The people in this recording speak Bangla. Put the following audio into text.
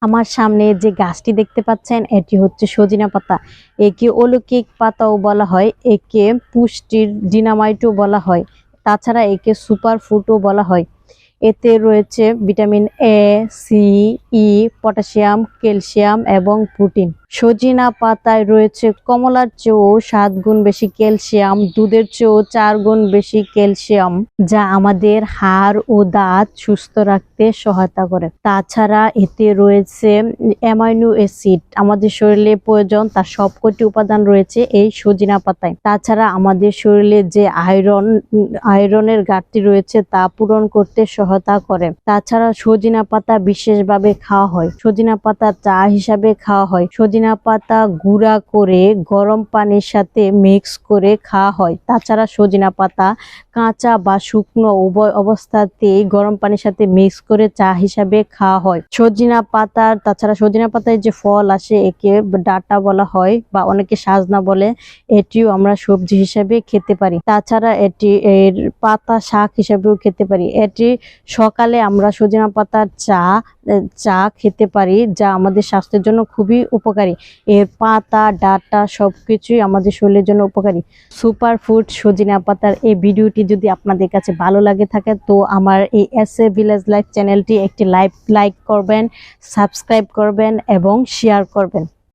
আমার সামনে যে গাছটি দেখতে পাচ্ছেন এটি হচ্ছে সজিনা পাতা। একে অলৌকিক পাতাও বলা হয়, একে পুষ্টির ডিনামাইটও বলা হয়, তাছাড়া একে সুপার ফুডও বলা হয়। এতে রয়েছে vitamin A, C, E, potassium, calcium এবং প্রোটিন। সজিনা পাতায় রয়েছে কমলার চেয়েও 7 গুণ বেশি ক্যালসিয়াম, দুধের চেয়েও 4 গুণ বেশি ক্যালসিয়াম, যা আমাদের হাড় ও দাঁত সুস্থ রাখতে সহায়তা করে। তাছাড়া এতে রয়েছে অ্যামাইনো অ্যাসিড, আমাদের শরীরে প্রয়োজন তার সবকটি উপাদান রয়েছে এই সজিনা পাতায়। তাছাড়া আমাদের শরীরে যে আয়রনের ঘাটতি রয়েছে তা পূরণ করতে সহায়তা করে। তাছাড়া সজিনা পাতা বিশেষভাবে খাওয়া হয়, সজিনা পাতা চা হিসাবে খাওয়া হয়, সজিনা পাতা গুঁড়া করে গরম পানির সাথে মিক্স করে খাওয়া হয়। তাছাড়া সজিনা পাতা কাঁচা বা শুকনো উভয় অবস্থাতেই গরম পানির সাথে মিক্স করে চা হিসাবে খাওয়া হয়। তাছাড়া সজিনা পাতায় যে ফল আসে একে ডাঁটা বলা হয় বা অনেকে সাজনা বলে, এটিও আমরা সবজি হিসেবে খেতে পারি। তাছাড়া এর পাতা শাক হিসেবেও খেতে পারি। এটি সকালে আমরা সজিনা পাতার চা খেতে পারি, যা আমাদের স্বাস্থ্যের জন্য খুবই উপকারী। এর পাতা ডাঁটা সবকিছুই আমাদের শরীরের জন্য উপকারী। সুপার ফুড সজিনা পাতার এই ভিডিওটি যদি আপনাদের কাছে ভালো লাগে থাকে তো আমার এই এসএ ভিলেজ লাইফ চ্যানেলটি একটি লাইক করবেন, সাবস্ক্রাইব করবেন এবং শেয়ার করবেন।